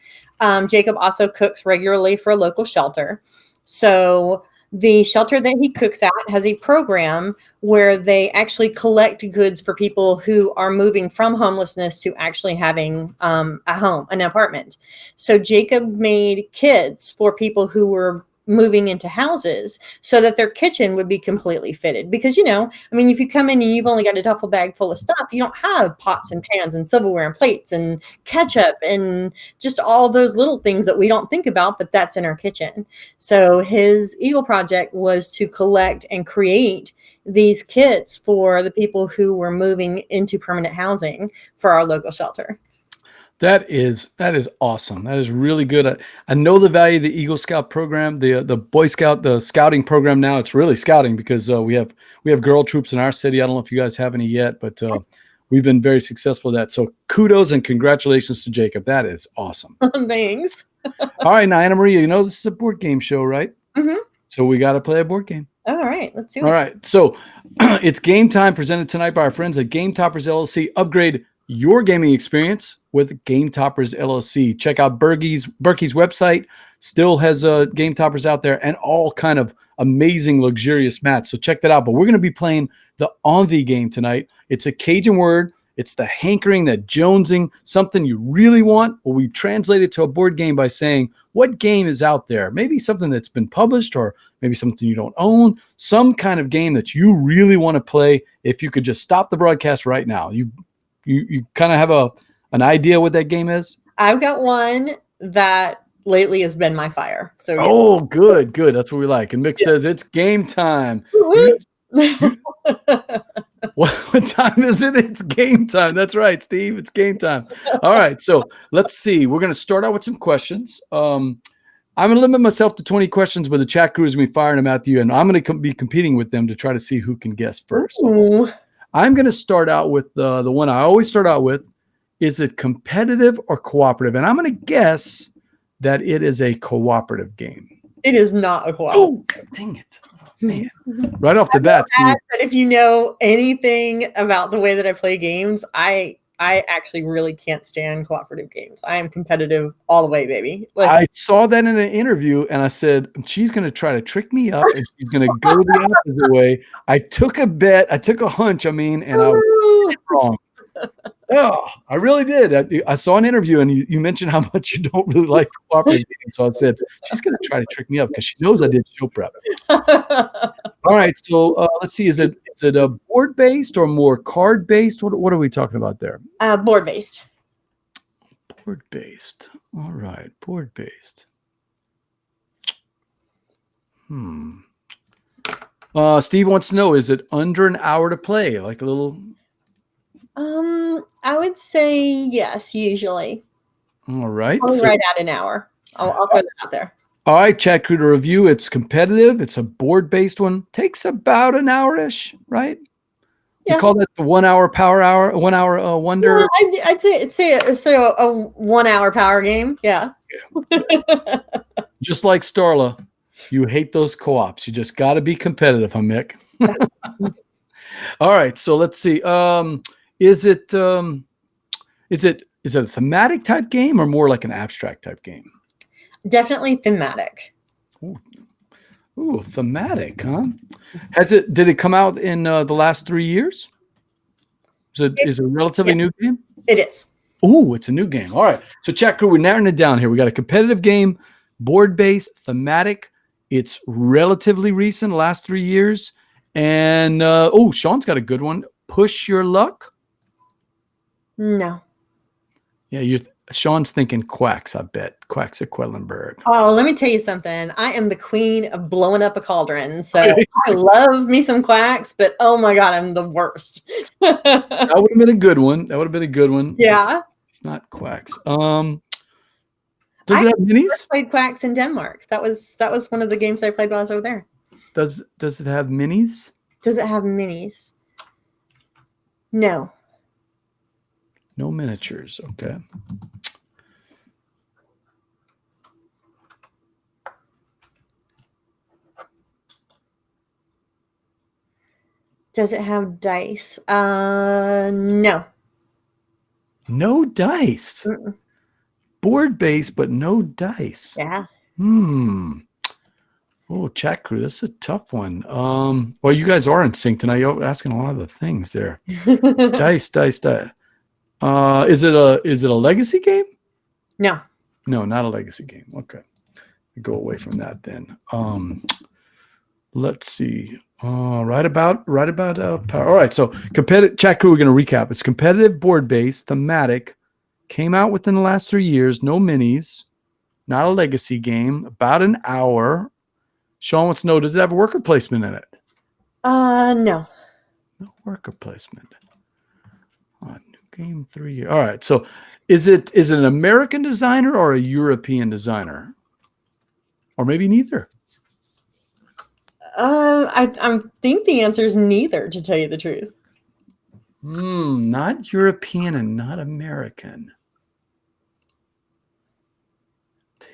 Jacob also cooks regularly for a local shelter. So the shelter that he cooks at has a program where they actually collect goods for people who are moving from homelessness to actually having a home, an apartment. So Jacob made kits for people who were moving into houses so that their kitchen would be completely fitted. Because, I mean, if you come in and you've only got a duffel bag full of stuff, you don't have pots and pans and silverware and plates and ketchup and just all those little things that we don't think about, but that's in our kitchen. So his Eagle project was to collect and create these kits for the people who were moving into permanent housing for our local shelter. That is awesome. That is really good. I know the value of the Eagle Scout program, the Boy Scout, the scouting program. Now it's really scouting because we have girl troops in our city. I don't know if you guys have any yet, but we've been very successful at that. So kudos and congratulations to Jacob. That is awesome. Thanks. All right, now AnnaMaria, this is a board game show, right? Mm-hmm. So we got to play a board game. All right, let's do it. All right, so it's game time presented tonight by our friends at Game Toppers LLC. Upgrade your gaming experience with Game Toppers LLC. Check out Berkey's website. Still has Game Toppers out there and all kind of amazing, luxurious mats. So check that out. But we're going to be playing the Envie game tonight. It's a Cajun word. It's the hankering, that jonesing, something you really want. Well, we translate it to a board game by saying, what game is out there? Maybe something that's been published or maybe something you don't own, some kind of game that you really want to play. If you could just stop the broadcast right now. You kind of have an idea what that game is? I've got one that lately has been my fire. So yeah. Oh, good. That's what we like. And Mick says it's game time. What time is it? It's game time. That's right, Steve. It's game time. All right. So let's see. We're going to start out with some questions. I'm going to limit myself to 20 questions, but the chat crew is going to be firing them at you, and I'm going to be competing with them to try to see who can guess first. Ooh. I'm going to start out with the one I always start out with. Is it competitive or cooperative? And I'm going to guess that it is a cooperative game. It is not a cooperative. Oh, dang it. Man. Right off the bat. But if you know anything about the way that I play games, I actually really can't stand cooperative games. I am competitive all the way, baby. I saw that in an interview and I said, she's going to try to trick me up and she's going to go the opposite way. I took a bet. I took a hunch, and I was wrong. Oh, I really did. I saw an interview and you mentioned how much you don't really like cooperative games. So I said, she's going to try to trick me up because she knows I did show prep. All right. So let's see. Is it a board-based or more card-based? What are we talking about there? Board-based. Board-based. All right. Board-based. Steve wants to know, is it under an hour to play? Like a little... I would say yes, usually. All right. Probably right at an hour. I'll throw that out there. All right, chat crew, to review. It's competitive. It's a board-based one. Takes about an hour-ish, right? Yeah. You call that the 1 hour power hour, 1 hour wonder? Well, I'd say a 1 hour power game. Yeah. Just like Starla, you hate those co-ops. You just got to be competitive, huh, Mick? All right, so let's see. Is it is it a thematic type game or more like an abstract type game? Definitely thematic. Ooh, thematic, huh? Did it come out in the last 3 years? Is it a relatively new game? It is. Oh, it's a new game. All right. So chat crew, we're narrowing it down here. We got a competitive game, board-based, thematic. It's relatively recent, last 3 years. And Sean's got a good one. Push Your Luck. No. Yeah, Sean's thinking Quacks, I bet. Quacks at Quedlinburg. Oh, let me tell you something. I am the queen of blowing up a cauldron. So I love me some Quacks, but oh my God, I'm the worst. That would have been a good one. Yeah. It's not Quacks. Does it have minis? I played Quacks in Denmark. That was one of the games I played while I was over there. Does it have minis? Does it have minis? No. No miniatures. Okay. Does it have dice? No. No dice. Mm-mm. Board based, but no dice. Yeah. Oh, chat crew, that's a tough one. Well, you guys are in sync tonight. You're asking a lot of the things there. Dice. Is it a legacy game? No. No, not a legacy game. Okay. Go away from that then. Let's see. Right about power. All right. So competitive chat crew, we're going to recap. It's competitive, board-based, thematic, came out within the last 3 years, no minis, not a legacy game, about an hour. Sean wants to know, does it have a worker placement in it? No. No worker placement. New game 3 years. All right. So is it an American designer or a European designer? Or maybe neither? I think the answer is neither, to tell you the truth. Not European and not American.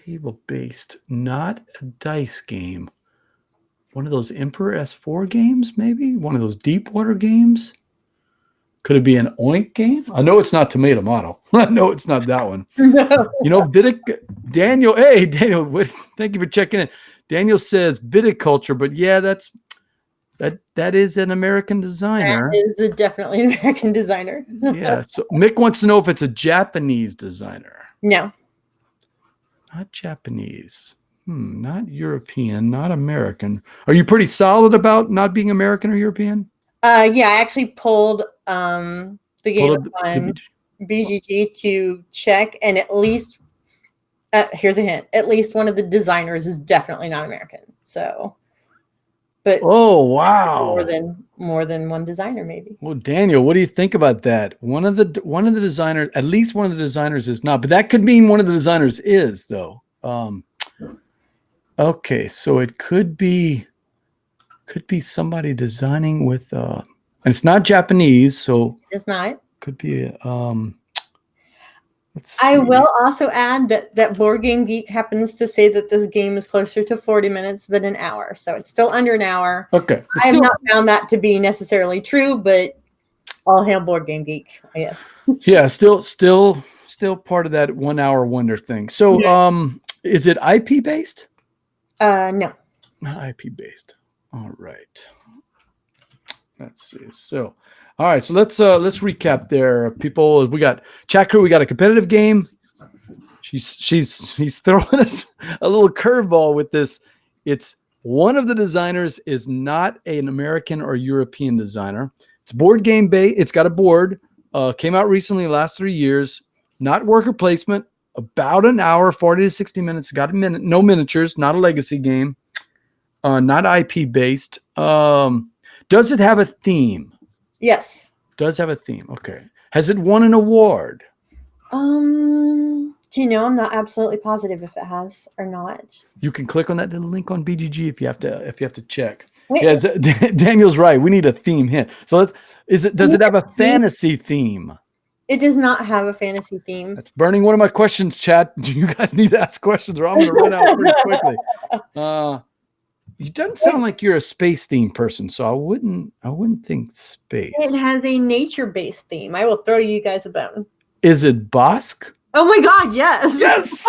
Table-based, not a dice game. One of those Emperor S4 games, maybe? One of those Deepwater games? Could it be an Oink game? I know it's not Tomato Model. I know it's not that one. No. You know, Daniel, hey, Daniel, thank you for checking in. Daniel says viticulture, but yeah, that is an American designer. That is definitely an American designer. Yeah. So Mick wants to know if it's a Japanese designer. No. Not Japanese. Not European, not American. Are you pretty solid about not being American or European? Yeah, I actually pulled the game on BGG to check, and at least here's a hint. At least one of the designers is definitely not American. So, but oh wow, more than one designer, maybe. Well, Daniel, what do you think about that? One of the designers, at least one of the designers is not, but that could mean one of the designers is though. Okay, so it could be somebody designing with and it's not Japanese, so it's not. Could be I will also add that Board Game Geek happens to say that this game is closer to 40 minutes than an hour, so it's still under an hour. Okay, I have not found that to be necessarily true, but all hail Board Game Geek, I guess. Yeah, still part of that 1 hour wonder thing. So, yeah. Is it IP based? No, not IP based. All right. Let's see. So, all right. So let's recap there, people. We got chat crew. We got a competitive game. She's throwing us a little curveball with this. It's one of the designers is not an American or European designer. It's board game based. It's got a board. Came out recently, the last 3 years. Not worker placement. About an hour, 40 to 60 minutes. Got a minute. No miniatures. Not a legacy game. Not IP based. Does it have a theme? Yes. Does have a theme. Okay. Has it won an award? Do you know? I'm not absolutely positive if it has or not. You can click on that little link on BGG if you have to check. Wait. Yeah, Daniel's right. We need a theme hint. So does it have a fantasy theme? It does not have a fantasy theme. That's burning one of my questions, chat. You guys need to ask questions or I'm going to run out pretty quickly. You doesn't sound like you're a space themed person, so I wouldn't think space. It has a nature-based theme. I will throw you guys a bone. Is it Bosque? Oh my God, yes. Yes.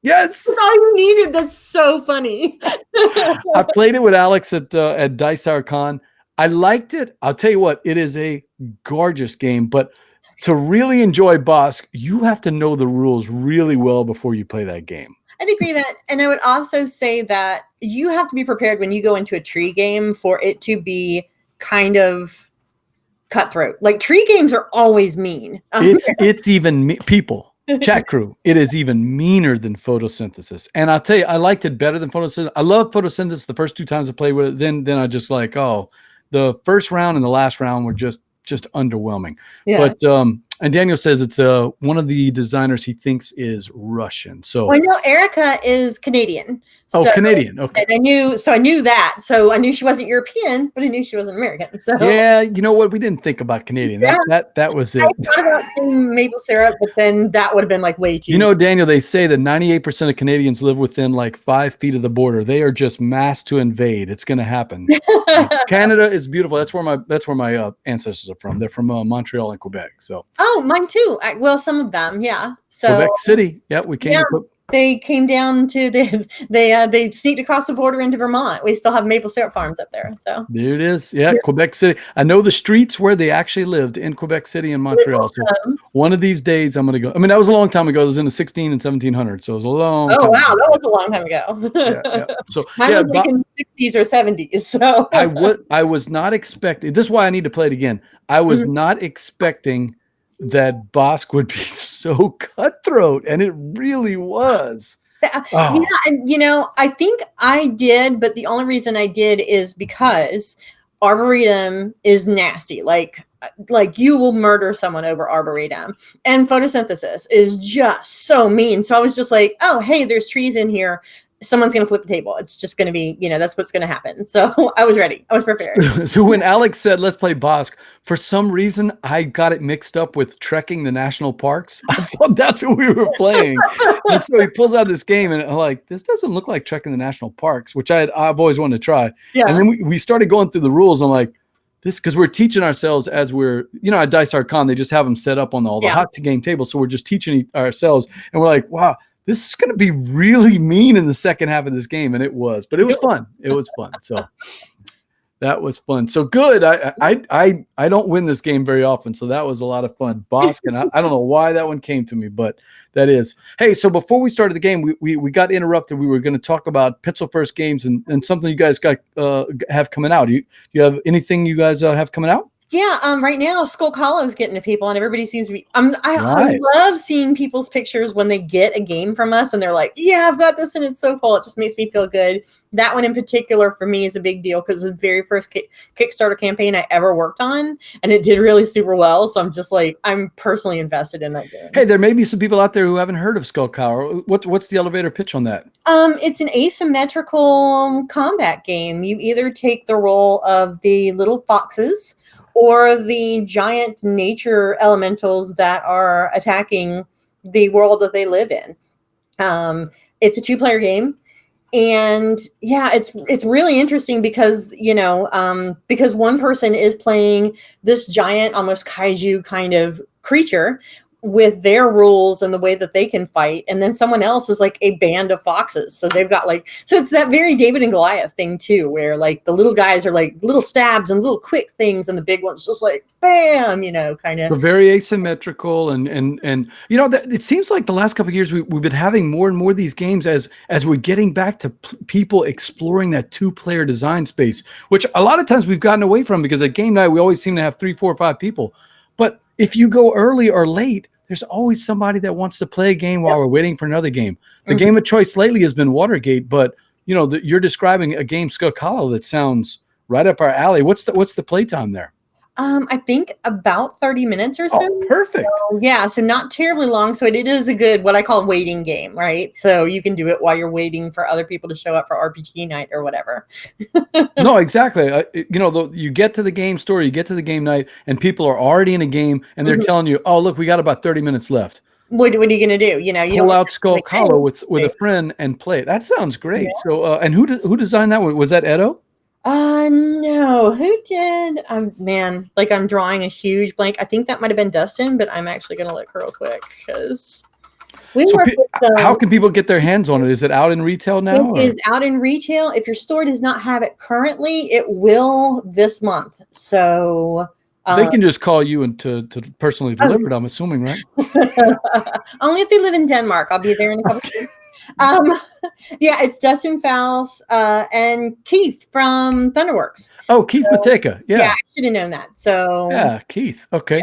Yes. That's all you needed. That's so funny. I played it with Alex at Dinosaur Con. I liked it. I'll tell you what, it is a gorgeous game, but to really enjoy Bosque, you have to know the rules really well before you play that game. I'd agree that. And I would also say that you have to be prepared when you go into a tree game for it to be kind of cutthroat. Like tree games are always mean. It's even people, chat crew. It is even meaner than photosynthesis. And I'll tell you, I liked it better than photosynthesis. I love photosynthesis the first 2 times I played with it. Then I just like, oh, the first round and the last round were just underwhelming. Yeah. But and Daniel says it's one of the designers he thinks is Russian. So well, I know Erica is Canadian. Oh, so, Canadian. Okay. And I knew that. So I knew she wasn't European, but I knew she wasn't American. So yeah, you know what? We didn't think about Canadian. Yeah. That was it. I thought about maple syrup, but then that would have been like way too. You know, Daniel, they say that 98% of Canadians live within like 5 feet of the border. They are just massed to invade. It's going to happen. Canada is beautiful. That's where my ancestors are from. They're from Montreal and Quebec. So oh, mine too. Well, some of them, yeah. So Quebec City. Yeah, we came. Yeah. They came down to they sneaked across the border into Vermont. We still have maple syrup farms up there. So there it is. Yeah, Quebec City. I know the streets where they actually lived in Quebec City and Montreal. So one of these days I'm going to go. I mean, that was a long time ago. It was in the 16 and 1700s. So it was a long. Oh wow, that was a long time ago. Yeah. So mine was like in the 60s or 70s. So I was not expecting. This is why I need to play it again. I was not expecting that Bosque would be so cutthroat, and it really was. Yeah, and I think I did, but the only reason I did is because Arboretum is nasty. Like you will murder someone over Arboretum, and photosynthesis is just so mean. So I was just like, oh, hey, there's trees in here. Someone's going to flip the table. It's just going to be, that's what's going to happen. So I was ready. I was prepared. So when Alex said, let's play Bosque, for some reason, I got it mixed up with trekking the national parks. I thought that's what we were playing. And so he pulls out this game and I'm like, this doesn't look like trekking the national parks, which I've always wanted to try. Yeah. And then we started going through the rules. I'm like, because we're teaching ourselves as we're, at Dinosaur Con, they just have them set up on all the hot to game tables. So we're just teaching ourselves and we're like, wow, this is going to be really mean in the second half of this game. And it was, but it was fun. It was fun. So that was fun. So good. I don't win this game very often. So that was a lot of fun. Bosque, and I don't know why that one came to me, but that is. Hey, so before we started the game, we got interrupted. We were going to talk about Pencil First Games and something you guys have coming out. Do you have anything you guys have coming out? Yeah, right now Skull Hollow is getting to people, and everybody seems to be. I love seeing people's pictures when they get a game from us, and they're like, "Yeah, I've got this, and it's so cool." It just makes me feel good. That one in particular for me is a big deal because it's the very first Kickstarter campaign I ever worked on, and it did really super well. So I'm just like, I'm personally invested in that game. Hey, there may be some people out there who haven't heard of Skull Hollow. What's the elevator pitch on that? It's an asymmetrical combat game. You either take the role of the little foxes or the giant nature elementals that are attacking the world that they live in. It's a 2-player game. And yeah, it's really interesting because, because one person is playing this giant, almost kaiju kind of creature with their rules and the way that they can fight. And then someone else is like a band of foxes. So they've got so it's that very David and Goliath thing too, where like the little guys are like little stabs and little quick things. And the big ones just like, bam, kind of. They're very asymmetrical. And it seems like the last couple of years, we've been having more and more of these games as we're getting back to people exploring that 2-player design space, which a lot of times we've gotten away from because at game night, we always seem to have 3, 4, or 5 people. But if you go early or late, there's always somebody that wants to play a game while we're waiting for another game. The game of choice lately has been Watergate, but you're describing a game, Skull Hollow, that sounds right up our alley. What's the playtime there? I think about 30 minutes or so. Oh, perfect. So not terribly long. So it is a good, what I call waiting game, right? So you can do it while you're waiting for other people to show up for RPG night or whatever. No, exactly. You get to the game store, you get to the game night, and people are already in a game, and they're telling you, oh, look, we got about 30 minutes left. what are you going to do? You know, you Pull don't out Skull like, Hollow hey, with a friend and play it. That sounds great. So, and who designed that one? Was that Edo? No, who did? Man, like I'm drawing a huge blank. I think that might have been Dustin, but I'm actually going to look real quick because we So, work with how can people get their hands on it? Is it out in retail now? It is out in retail. If your store does not have it currently, it will this month. So They can just call you and to personally deliver it, I'm assuming, right? only if they live in Denmark. I'll be there in a couple of days. Yeah, it's Dustin Phelps and Keith from Thunderworks. Oh, Keith Mateka. Yeah. I should have known that. So yeah, Keith. Okay.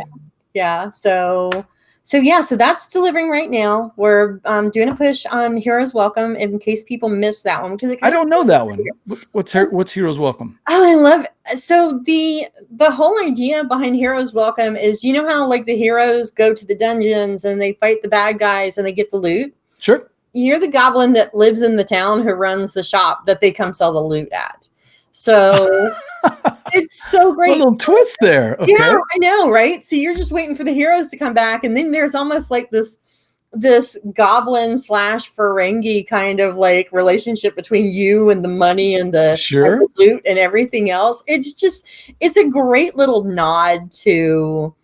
Yeah. So that's delivering right now. We're doing a push on Heroes Welcome in case people missed that one because I don't know that one. What's Heroes Welcome? Oh, I love it. So the whole idea behind Heroes Welcome is, you know how like the heroes go to the dungeons and they fight the bad guys and they get the loot? Sure. You're the goblin that lives in the town who runs the shop that they come sell the loot at. So it's so great. A little twist there. Okay. Yeah, I know, right? So you're just waiting for the heroes to come back. And then there's almost like this goblin / Ferengi kind of like relationship between you and the money and the, sure. and the loot and everything else. It's a great little nod to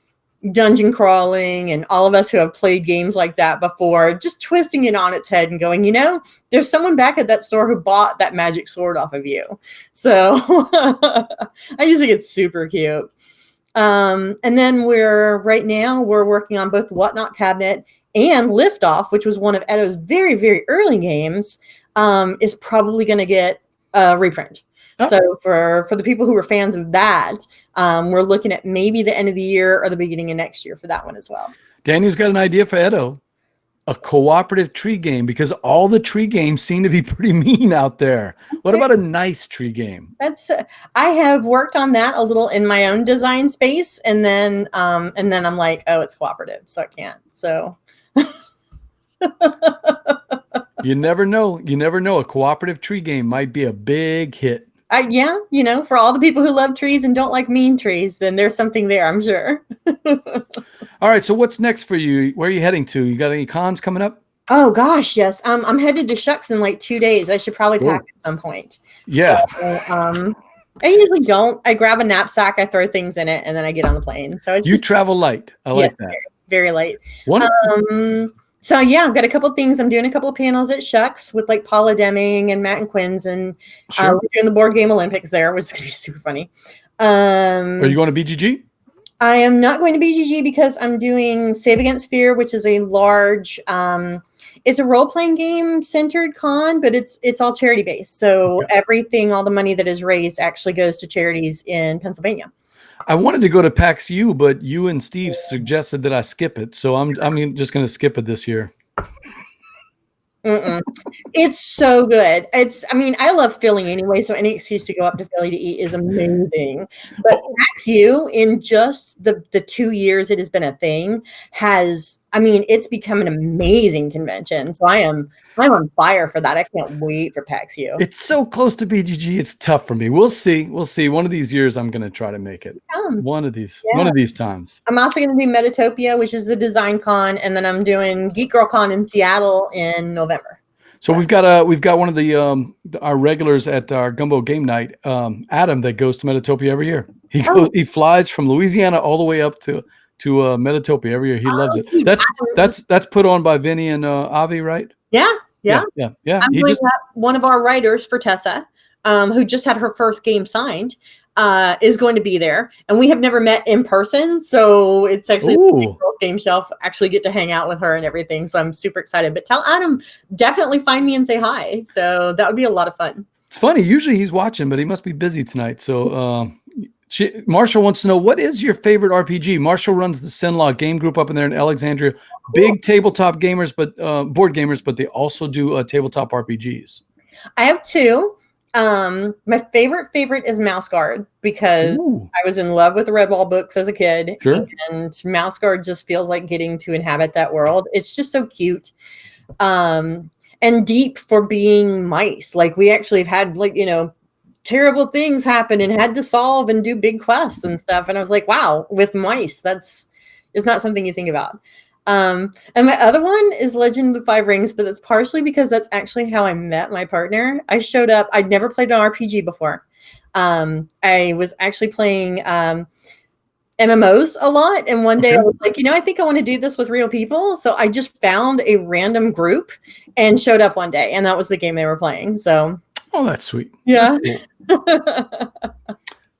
dungeon crawling and all of us who have played games like that before, just twisting it on its head and going, you know, there's someone back at that store who bought that magic sword off of you. So I just think it's super cute. And then we're working on both Whatnot Cabinet and Liftoff, which was one of Edo's very, very early games, is probably going to get a reprint. Oh. So for the people who were fans of that, we're looking at maybe the end of the year or the beginning of next year for that one as well. Danny's got an idea for Edo, a cooperative tree game, because all the tree games seem to be pretty mean out there. What about a nice tree game? I have worked on that a little in my own design space, and then I'm like, oh, it's cooperative, so I can't. So you never know. A cooperative tree game might be a big hit. Yeah, you know, for all the people who love trees and don't like mean trees, then there's something there, I'm sure. All right, so what's next for you? Where are you heading to? You got any cons coming up? Oh gosh, yes. I'm headed to Shucks in like 2 days. I should probably pack at some point. Yeah. So, I usually don't. I grab a knapsack, I throw things in it, and then I get on the plane. So it's travel light. I like that. Very, very light. So yeah, I've got a couple of things. I'm doing a couple of panels at Shucks with like Paula Deming and Matt and Quinn's, and we're doing the board game Olympics there, which is gonna be super funny. Are you going to BGG? I am not going to BGG because I'm doing Save Against Fear, which is a large. It's a role-playing game centered con, but it's all charity based. So everything, all the money that is raised, actually goes to charities in Pennsylvania. I wanted to go to PAX U, but you and Steve suggested that I skip it. So I'm just going to skip it this year. It's so good. I love Philly anyway, so any excuse to go up to Philly to eat is amazing. But PAX U, in just the 2 years it has been a thing, it's become an amazing convention. So I'm on fire for that. I can't wait for PAX U. It's so close to BGG. It's tough for me. We'll see. One of these years I'm going to try to make it. One of these times. I'm also going to do Metatopia, which is the design con, and then I'm doing Geek Girl Con in Seattle in November. So we've got one of the our regulars at our Gumbo game night, Adam, that goes to Metatopia every year. He flies from Louisiana all the way up to Metatopia every year. He loves it. That's put on by Vinny and Avi, right? Yeah. I'm doing one of our writers for Tessa, who just had her first game signed, is going to be there, and we have never met in person, so it's actually the game shelf. Actually, get to hang out with her and everything. So I'm super excited. But tell Adam, definitely find me and say hi. So that would be a lot of fun. It's funny. Usually he's watching, but he must be busy tonight. So Marshall wants to know, what is your favorite RPG? Marshall runs the Sinlaw game group up in there in Alexandria. Big tabletop gamers, but board gamers, but they also do tabletop RPGs. I have two. My favorite is Mouse Guard, because I was in love with the Red Wall books as a kid. Sure. And Mouse Guard just feels like getting to inhabit that world. It's just so cute. And deep for being mice. Like, we actually have had, like, you know, terrible things happen and had to solve and do big quests and stuff. And I was like, wow, with mice, it's not something you think about. And my other one is Legend of the Five Rings, but it's partially because that's actually how I met my partner. I showed up. I'd never played an RPG before. I was actually playing MMOs a lot. And one day I was like, I think I want to do this with real people. So I just found a random group and showed up one day. And that was the game they were playing. So. Oh, that's sweet. Yeah. Cool.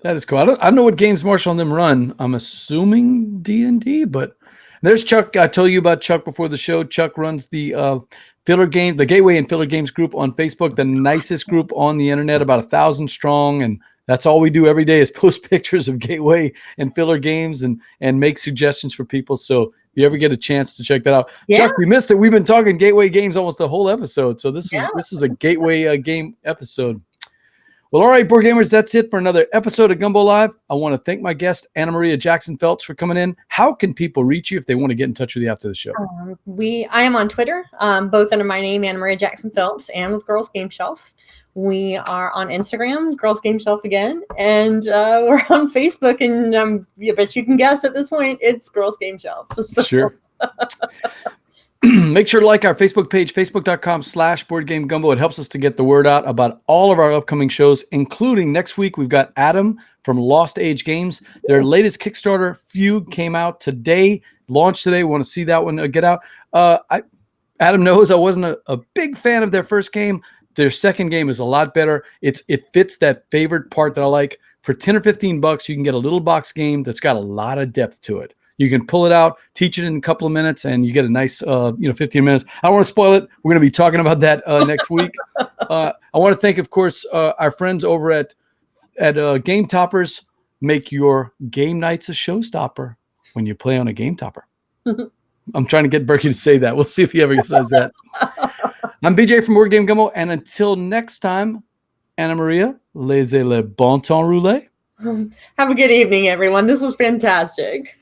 That is cool. I don't know what games Marshall and them run. I'm assuming D&D, but there's Chuck. I told you about Chuck before the show. Chuck runs the Filler Game, the Gateway and Filler Games group on Facebook, the nicest group on the internet, about 1,000 strong. And that's all we do every day is post pictures of Gateway and Filler Games and make suggestions for people. So if you ever get a chance to check that out. Yeah. Chuck, we missed it. We've been talking Gateway games almost the whole episode. So this is a Gateway game episode. Well, all right, board gamers, that's it for another episode of Gumbo Live. I want to thank my guest, AnnaMaria Jackson Phelps, for coming in. How can people reach you if they want to get in touch with you after the show? I am on Twitter, both under my name, AnnaMaria Jackson Phelps, and with Girls Game Shelf. We are on Instagram, Girls Game Shelf again, and we're on Facebook. And I bet you can guess at this point, it's Girls Game Shelf. So. Sure. Make sure to like our Facebook page, facebook.com/BoardGameGumbo. It helps us to get the word out about all of our upcoming shows, including next week. We've got Adam from Lost Age Games. Their latest Kickstarter, Fugue, came out today, launched today. We want to see that one get out. Adam knows I wasn't a big fan of their first game. Their second game is a lot better. It fits that favorite part that I like. For 10 or 15 bucks, you can get a little box game that's got a lot of depth to it. You can pull it out, teach it in a couple of minutes, and you get a nice, 15 minutes. I don't want to spoil it. We're going to be talking about that next week. I want to thank, of course, our friends over at Game Toppers. Make your game nights a showstopper when you play on a Game Topper. I'm trying to get Berkey to say that. We'll see if he ever says that. I'm BJ from Board Game Gumbo, and until next time, AnnaMaria, laissez le bon temps rouler. Have a good evening, everyone. This was fantastic.